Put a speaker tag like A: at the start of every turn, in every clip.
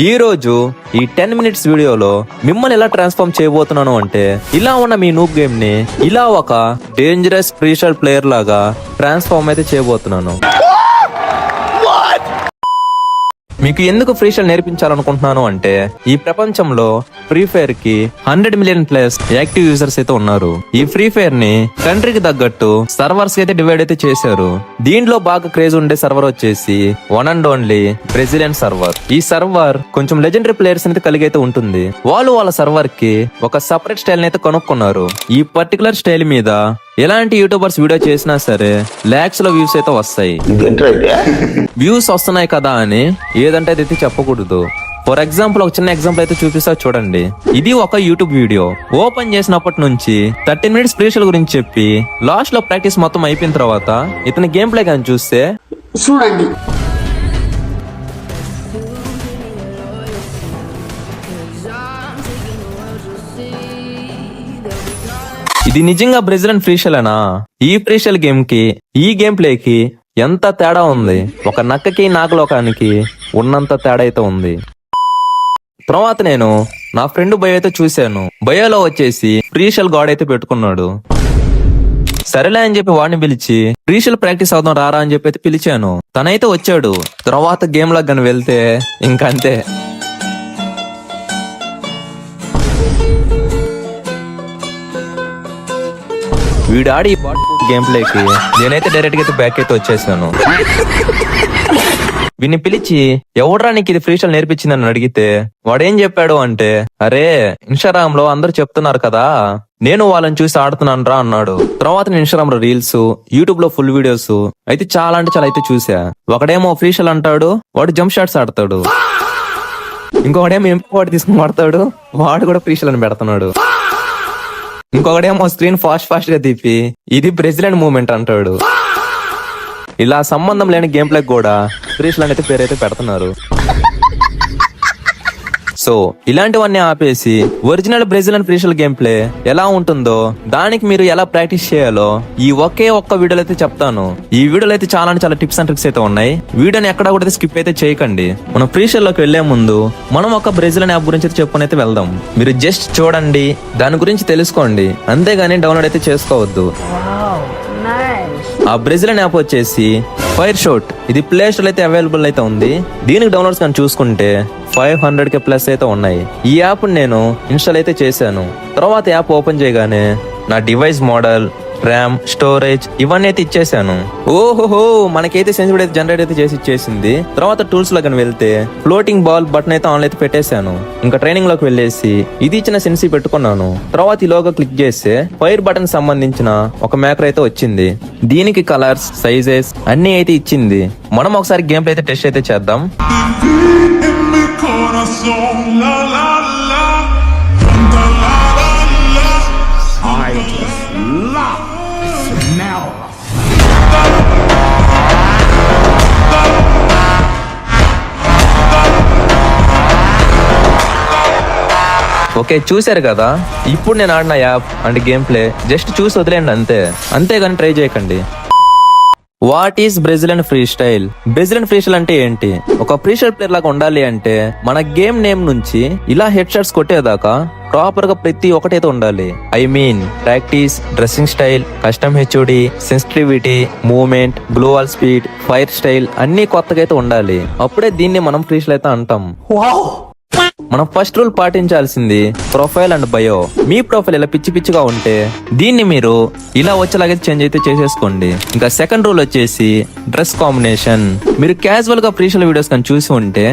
A: ఈ రోజు ఈ 10 మినిట్స్ వీడియోలో మిమ్మల్ని ఎలా ట్రాన్స్ఫార్మ్ చేయబోతున్నాను అంటే, ఇలా ఉన్న మీ నూబ్ గేమ్ ని ఇలా ఒక డేంజరస్ ఫ్రీస్టైల్ ప్లేయర్ లాగా ట్రాన్స్ఫార్మ్ అయితే చేయబోతున్నాను. మీకు ఎందుకు ఫ్రీస్టైల్ నేర్పించాలనుకుంటున్నాను అంటే, ఈ ప్రపంచంలో ఫ్రీ ఫైర్ కి 100 మిలియన్ ప్లస్ యాక్టివ్ యూజర్స్ అయితే ఉన్నారు. ఈ ఫ్రీ ఫైర్ ని కంట్రీకి తగ్గట్టు సర్వర్స్ అయితే డివైడ్ అయితే చేశారు. దీంట్లో బాగా క్రేజ్ ఉండే సర్వర్ వచ్చేసి one and only Brazilian server. ఈ సర్వర్ కొంచెం లెజెండరీ ప్లేయర్స్ అయితే కలిగి అయితే ఉంటుంది. వాళ్ళ సర్వర్ కి ఒక సపరేట్ స్టైల్ అయితే కనుక్కున్నారు. ఈ పర్టికులర్ స్టైల్ మీద ఎలాంటి యూట్యూబర్స్ వీడియో చేసినా సరే లాక్స్ లో వ్యూస్ అయితే వస్తాయి. వ్యూస్ వస్తున్నాయి కదా అని ఏదంటే అది చెప్పకూడదు. ఫర్ ఎగ్జాంపుల్ ఒక చిన్న ఎగ్జాంపుల్ అయితే చూపిస్తా చూడండి. ఇది ఒక యూట్యూబ్ వీడియో. ఓపెన్ చేసినప్పటి నుంచి 13 మినిట్స్ ఫ్రీస్టైల్ గురించి చెప్పి లాస్ట్ లో ప్రాక్టీస్ మొత్తం అయిపోయిన తర్వాత ఇతని గేమ్ ప్లే కానీ చూస్తే
B: చూడండి.
A: ఇది నిజంగా బ్రెజిలియన్ ఫ్రీస్టైలేనా? ఈ ఫ్రీస్టైల్ గేమ్ కి ఈ గేమ్ ప్లే కి ఎంత తేడా ఉంది. ఒక నక్కకి నాగలోకానికి ఉన్నంత తేడా అయితే ఉంది. తర్వాత నేను నా ఫ్రెండ్ బయో అయితే చూశాను. బయోలో వచ్చేసి ఫ్రీస్టైల్ గాడ్ అయితే పెట్టుకున్నాడు. సరేలే అని చెప్పి వాడిని పిలిచి ఫ్రీస్టైల్ ప్రాక్టీస్ అవుదాం రారా అని చెప్పి అయితే పిలిచాను. తనైతే వచ్చాడు. తర్వాత గేమ్ లాగా కానీ వెళ్తే ఇంకంతే. వీడు ఆడి గేమ్ ప్లేకి నేనైతే డైరెక్ట్ గా అయితే బ్యాక్ అయితే వచ్చేసాను. వీడిని పిలిచి ఎవడ్రా నీకు ఇది ఫ్రీస్టైల్ నేర్పించిందని అడిగితే వాడేం చెప్పాడు అంటే, అరే ఇన్స్టాగ్రామ్ లో అందరూ చెప్తున్నారు కదా, నేను వాళ్ళని చూసి ఆడుతున్నాను రా అన్నాడు. తర్వాత నేను ఇన్స్టాగ్రామ్ లో రీల్స్, యూట్యూబ్ లో ఫుల్ వీడియోస్ అయితే చాలా అంటే చాలా అయితే చూసా. ఒకడేమో ఫ్రీస్టైల్ అంటాడు, వాడు జంప్ షాట్స్ ఆడతాడు. ఇంకొకడేమో ఎంపీ తీసుకుని వాడతాడు, వాడు కూడా ఫ్రీస్టైల్ అని పెడుతున్నాడు. ఇంకొకడేమో స్క్రీన్ ఫాస్ట్ గా తిప్పి ఇది బ్రెజిలియన్ మూవ్మెంట్ అంటాడు. ఇలా సంబంధం లేని గేమ్ ప్లే కూడా ఫ్రీస్టైల్ అయితే పేరైతే పెడుతున్నారు. సో ఇలాంటివన్నీ ఆపేసి original Brazilian freestyle game play ఎలా ఉంటుందో, దానికి మీరు ఎలా ప్రాక్టీస్ చేయాలో ఈ ఒకే ఒక్క వీడియోలో అయితే చెప్తాను. ఈ వీడియోలో అయితే చాలా టిప్స్ అండ్ ట్రిక్స్ అయితే ఉన్నాయి. వీడియోని ఎక్కడా కూడా స్కిప్ అయితే చేయకండి. మనం ఫ్రీస్టైల్ లోకి వెళ్లే ముందు మనం ఒక బ్రెజిలియన్ యాప్ గురించి అయితే చెప్పుకొని అయితే వెళ్దాం. మీరు జస్ట్ చూడండి, దాని గురించి తెలుసుకోండి, అంతేగాని డౌన్లోడ్ అయితే చేసుకోవద్దు. ఆ బ్రెజిలియన్ యాప్ వచ్చేసి ఫైర్ షాట్. ఇది ప్లే స్టోర్ అయితే అవైలబుల్ అయితే ఉంది. దీనికి డౌన్లోడ్స్ కానీ చూసుకుంటే 500K ప్లస్ అయితే ఉన్నాయి. ఈ యాప్ నేను ఇన్స్టాల్ అయితే చేశాను. తర్వాత యాప్ ఓపెన్ చేయగానే నా డివైస్ మోడల్, ర్యామ్, స్టోరేజ్ ఇవన్నీ అయితే ఇచ్చేసాను. ఓహోహో, మనకైతే సెన్సిబిలిటీ అయితే జనరేట్ అయితే చేసి ఇచ్చేసింది. తర్వాత టూల్స్ లో కానీ వెళ్తే ఫ్లోటింగ్ బాల్ బటన్ అయితే ఆన్లో అయితే పెట్టేశాను. ఇంకా ట్రైనింగ్ లోకి వెళ్ళేసి ఇది ఇచ్చిన సెన్సీ పెట్టుకున్నాను. తర్వాత ఈ లోగో క్లిక్ చేస్తే ఫైర్ బటన్ సంబంధించిన ఒక మ్యాక్రో అయితే వచ్చింది. దీనికి కలర్స్, సైజెస్ అన్ని అయితే ఇచ్చింది. మనం ఒకసారి గేమ్ ప్లే అయితే టెస్ట్ అయితే చేద్దాం. ఓకే, చూశారు కదా. ఇప్పుడు నేను ఆడిన app and game play just చూసి వదిలేండి అంతే, అంతేగాని ట్రై చేయకండి. What is Brazilian freestyle? Brazilian freestyle అంటే ఏంటి? ఒక ఫ్రీస్టైల్ ప్లేయర్ లాగా ఉండాలి అంటే మన గేమ్ నేమ్ నుంచి ఇలా హెడ్ షాట్స్ కొట్టేదాకా ప్రాపర్ గా ప్రతి ఒక్కటైతే ఉండాలి. I mean practice, dressing style, custom HOD, sensitivity, movement, గ్లోవల్ speed, fire style అన్ని కొత్తగా అయితే ఉండాలి. అప్పుడే దీన్ని మనం ఫ్రీస్టైల్ అయితే అంటాం. మనం ఫస్ట్ రూల్ పాటించాల్సింది ప్రొఫైల్ అండ్ బయో. మీ ప్రొఫైల్ ఇలా పిచ్చిగా ఉంటే దీన్ని మీరు ఇలా వచ్చేలాగైతే చేంజ్ అయితే చేసేసుకోండి. ఇంకా సెకండ్ రూల్ వచ్చేసి డ్రెస్ కాంబినేషన్. మీరు క్యాజువల్ గా ఫ్రీస్టైల్ వీడియోస్ కానీ చూసి ఉంటే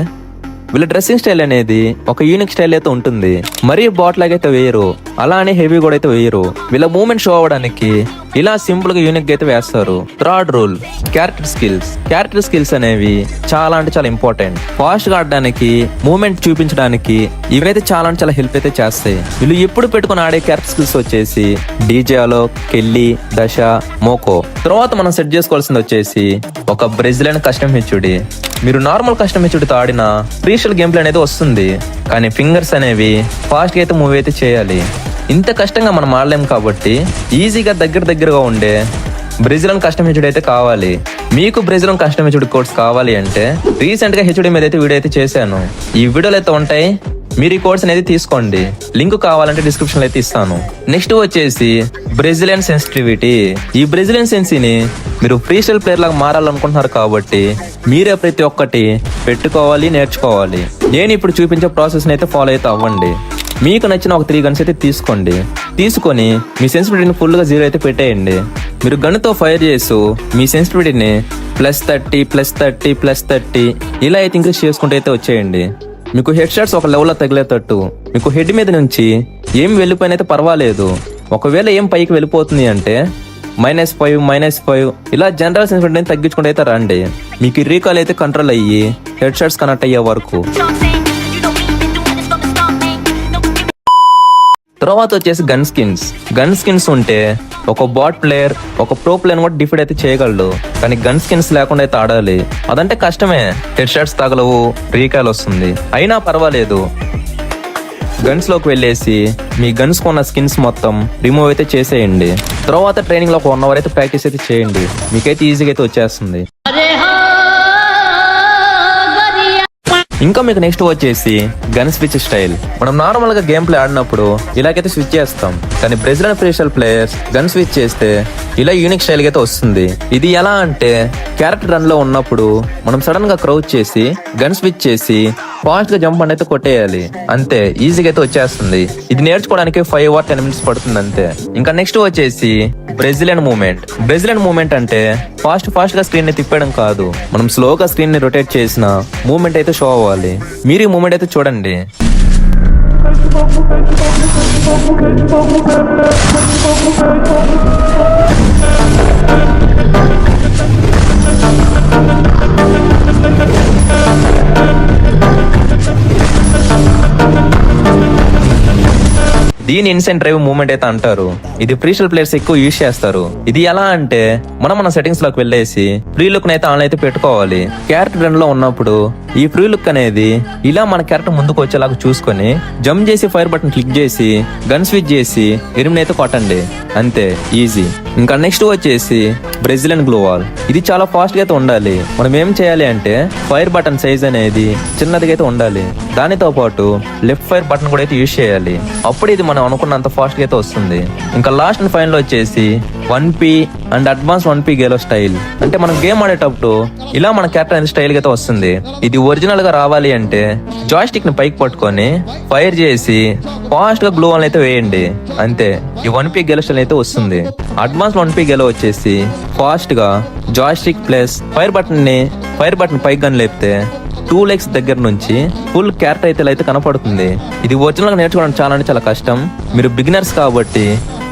A: వీళ్ళ డ్రెస్సింగ్ స్టైల్ అనేది ఒక యూనిక్ స్టైల్ అయితే ఉంటుంది. మరీ బాట్ లాగా అయితే వేయరు, అలానే హెవీ కూడా అయితే వేయరు. వీళ్ళ మూవ్మెంట్ షో అవ్వడానికి ఇలా సింపుల్ గా యూనిక్ గా అయితే వేస్తారు. Third rule character skills. Character skills అనేవి చాలా అంటే చాలా ఇంపార్టెంట్. ఫాస్ట్ గా ఆడడానికి, మూవ్మెంట్ చూపించడానికి ఇవైతే చాలా హెల్ప్ అయితే చేస్తాయి. వీళ్ళు ఎప్పుడు పెట్టుకుని ఆడే క్యారెక్టర్ స్కిల్స్ వచ్చేసి డీజే అలోక్, కెల్లీ, దశ, మోకో. తర్వాత మనం సెట్ చేసుకోవాల్సింది వచ్చేసి ఒక బ్రెజిలియన్ కస్టమ్ హెచ్ఓడి. మీరు నార్మల్ కస్టమ్ హెచ్ఓడితో ఆడిన ఫ్రీస్టైల్ గేమ్ ప్లే అనేది వస్తుంది, కానీ ఫింగర్స్ అనేవి ఫాస్ట్ గా అయితే మూవ్ అయితే చేయాలి. ఇంత కష్టంగా మనం ఆడలేం కాబట్టి ఈజీగా దగ్గరగా ఉండే బ్రెజిలియన్ కస్టమ్ హెచ్డి అయితే కావాలి. మీకు బ్రెజిలియన్ కస్టమ్ హెచ్డి కోడ్స్ కావాలి అంటే రీసెంట్ గా హెచ్డి మీద అయితే వీడియో అయితే చేశాను. ఈ వీడియోలు అయితే ఉంటాయి, మీరు ఈ కోర్స్ అనేది తీసుకోండి. లింక్ కావాలంటే డిస్క్రిప్షన్ లో అయితే ఇస్తాను. నెక్స్ట్ వచ్చేసి బ్రెజిలియన్ సెన్సిటివిటీ. ఈ బ్రెజిలియన్ సెన్సీని మీరు ఫ్రీ స్టైల్ ప్లేయర్ లాగా మారాలనుకుంటున్నారు కాబట్టి మీరే ప్రతి ఒక్కటి పెట్టుకోవాలి, నేర్చుకోవాలి. నేను ఇప్పుడు చూపించే ప్రాసెస్ అయితే ఫాలో అయితే అవ్వండి. మీకు నచ్చిన ఒక 3 గన్స్ అయితే తీసుకోండి. తీసుకొని మీ సెన్సిటివిటీని ఫుల్ గా 0 అయితే పెట్టేయండి. మీరు గన్తో ఫైర్ చేస్తూ మీ సెన్సిటివిటీని +30 +30 +30 ఇలా అయితే ఇంక్రీజ్ చేసుకుంటూ అయితే వచ్చేయండి. మీకు హెడ్ షాట్స్ ఒక లెవెల్లో తగిలేటట్టు మీకు హెడ్ మీద నుంచి ఏం వెళ్ళిపోయినైతే పర్వాలేదు. ఒకవేళ ఏం పైకి వెళ్ళిపోతుంది అంటే -5 -5 ఇలా జనరల్ సెన్సిటివిటీని తగ్గించుకుంటూ అయితే రండి. మీకు రీకాల్ అయితే కంట్రోల్ అయ్యి హెడ్ షాట్స్ కనెక్ట్ అయ్యే వరకు. తర్వాత వచ్చేసి గన్ స్కిన్స్ ఉంటే ఒక బాట్ ప్లేయర్ ఒక ప్రో ప్లేయర్ కూడా డిఫీట్ అయితే చేయగలడు. కానీ గన్ స్కిన్స్ లేకుండా అయితే ఆడాలి. అదంటే కష్టమే. హెడ్ షాట్స్ తగలవు, రీకాల్ వస్తుంది. అయినా పర్వాలేదు, గన్స్ లోకి వెళ్ళేసి మీ గన్స్ కొన్న స్కిన్స్ మొత్తం రిమూవ్ అయితే చేసేయండి. తర్వాత ట్రైనింగ్ లో ఒక 1 అవర్ అయితే ప్రాక్టీస్ అయితే చేయండి. మీకైతే ఈజీగా అయితే వచ్చేస్తుంది. ఇంకా మీకు నెక్స్ట్ వచ్చేసి గన్ స్విచ్ స్టైల్. మనం నార్మల్ గా గేమ్ ప్లే ఆడినప్పుడు ఇలాగైతే స్విచ్ చేస్తాం. కానీ Brazilian free style players gun switch చేస్తే ఇలా యూనిక్ స్టైల్ అయితే వస్తుంది. ఇది ఎలా అంటే క్యారెక్టర్ రన్ లో ఉన్నప్పుడు మనం సడన్ గా క్రౌచ్ చేసి గన్ స్విచ్ చేసి ఫాస్ట్ గా జంప్ అయితే కొట్టేయాలి. అంతే, ఈజీగా అయితే వచ్చేస్తుంది. ఇది నేర్చుకోవడానికి 5 or 10 minutes పడుతుంది అంతే. ఇంకా నెక్స్ట్ వచ్చేసి బ్రెజిలియన్ మూవ్మెంట్ అంటే ఫాస్ట్ గా స్క్రీన్ ని తిప్పడం కాదు, మనం స్లోగా స్క్రీన్ ని రొటేట్ చేసిన మూవ్మెంట్ అయితే షో అవ్వాలి. మీరు ఈ మూవ్మెంట్ అయితే చూడండి. దీని ఇన్సెంట్ డ్రైవ్ మూవ్మెంట్ అయితే అంటారు. ఇది ఫ్రీ స్టైల్ ప్లేయర్స్ ఎక్కువ యూజ్ చేస్తారు. ఇది ఎలా అంటే మన సెట్టింగ్స్ లోకి వెళ్ళేసి ఫ్రీ లుక్ అయితే ఆన్ అయితే పెట్టుకోవాలి. క్యారెక్టర్ రన్ లో ఉన్నప్పుడు ఈ ఫ్రీ లుక్ అనేది ఇలా మన క్యారెక్టర్ ముందుకు వచ్చేలాగా చూసుకొని జంప్ చేసి ఫైర్ బటన్ క్లిక్ చేసి గన్ స్విచ్ చేసి ఎనిమిని అయితే కొట్టండి. అంతే, ఈజీ. ఇంకా నెక్స్ట్ వచ్చేసి బ్రెజిలియన్ గ్లో వాల్. ఇది చాలా ఫాస్ట్ గా అయితే ఉండాలి. మనం ఏం చేయాలి అంటే ఫైర్ బటన్ సైజ్ అనేది చిన్నదిగా అయితే ఉండాలి. దానితో పాటు లెఫ్ట్ ఫైర్ బటన్ కూడా అయితే యూజ్ చేయాలి. అప్పుడు ఇది మనం అనుకున్నంత ఫాస్ట్ గా అయితే వస్తుంది. ఇంకా లాస్ట్ అండ్ ఫైనల్ వచ్చేసి 1P and advance 1P గేలో style. అంటే మనం గేమ్ ఆడేటప్పుడు ఇలా మన క్యారెక్టర్ అనేది స్టైల్ గా అయితే వస్తుంది. ఇది ఒరిజినల్ గా రావాలి అంటే జాయ్స్టిక్ ని పైకి పట్టుకొని ఫైర్ చేసి ఫాస్ట్ గా గ్లో వాల్ అయితే వేయండి. అంతే, ఈ 1P గేలో స్టైల్ అయితే వస్తుంది. అడ్వాన్స్ 1P గేలో వచ్చేసి ఫాస్ట్ గా జాయ్స్టిక్ ప్లస్ ఫైర్ బటన్ పైకి గన్ లేపితే 2 legs దగ్గర నుంచి ఫుల్ క్యారెక్టర్ అయితే కనపడుతుంది. ఇది ఒరిజినల్ గా నేర్చుకోవడం చాలా అంటే చాలా కష్టం. మీరు బిగినర్స్ కాబట్టి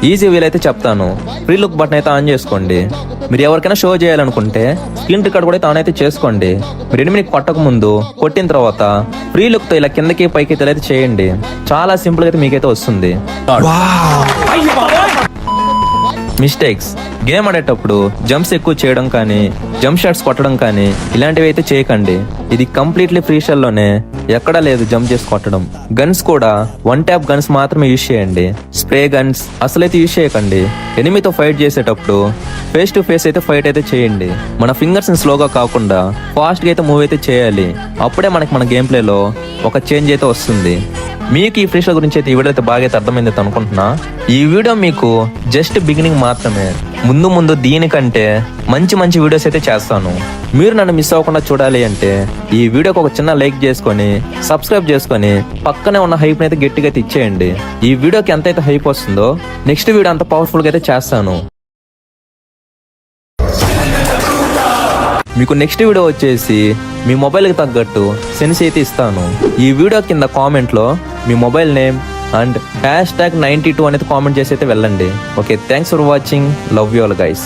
A: ఈజీ వీలైతే చెప్తాను. ఫ్రీ లుక్ బటన్ అయితే ఆన్ చేసుకోండి. మీరు ఎవరికైనా షో చేయాలనుకుంటే స్క్రీన్ రికార్డ్ కూడా అయితే ఆన్ అయితే చేసుకోండి. మీరు ఎనిమిది కొట్టక ముందు కొట్టిన తర్వాత ఫ్రీ లుక్ తో ఇలా కిందకి పైకి అయితే చేయండి. చాలా సింపుల్ గా అయితే మీకైతే వస్తుంది. మిస్టేక్స్: గేమ్ ఆడేటప్పుడు జంప్స్ ఎక్కువ చేయడం కానీ జంప్ షాట్స్ కొట్టడం కానీ ఇలాంటివి అయితే చేయకండి. ఇది కంప్లీట్లీ ఫ్రీ స్టైల్ లోనే, ఎక్కడా లేదు జంప్ చేసి కొట్టడం. గన్స్ కూడా 1 tap గన్స్ మాత్రమే యూజ్ చేయండి. స్ప్రే గన్స్ అసలైతే యూజ్ చేయకండి. ఎనిమితో ఫైట్ చేసేటప్పుడు ఫేస్ టు ఫేస్ అయితే ఫైట్ అయితే చేయండి. మన ఫింగర్స్ ని స్లోగా కాకుండా ఫాస్ట్ గా అయితే మూవ్ అయితే చేయాలి. అప్పుడే మన గేమ్ ప్లే లో ఒక చేంజ్ అయితే వస్తుంది. మీకు ఈ ఫ్రీ స్టైల్ గురించి అయితే ఈ వీడియో అయితే బాగా అయితే అర్థమైంది అనుకుంటున్నా. ఈ వీడియో మీకు జస్ట్ బిగినింగ్ మాత్రమే. ముందు దీనికంటే మంచి వీడియోస్ అయితే చేస్తాను. మీరు నన్ను మిస్ అవ్వకుండా చూడాలి అంటే ఈ వీడియోకి ఒక చిన్న లైక్ చేసుకొని సబ్స్క్రైబ్ చేసుకొని పక్కనే ఉన్న హైప్ అయితే గట్టిగా అయితే ఇచ్చేయండి. ఈ వీడియోకి ఎంత అయితే హైప్ వస్తుందో నెక్స్ట్ వీడియో అంత పవర్ఫుల్ గా అయితే చేస్తాను. మీకు నెక్స్ట్ వీడియో వచ్చేసి మీ మొబైల్కి తగ్గట్టు సెన్స్ అయితే ఇస్తాను. ఈ వీడియో కింద కామెంట్ లో మీ మొబైల్ నేమ్ అండ్ #92 అనేది కామెంట్ చేసి అయితే వెళ్ళండి. Okay, thanks for watching. Love you all guys.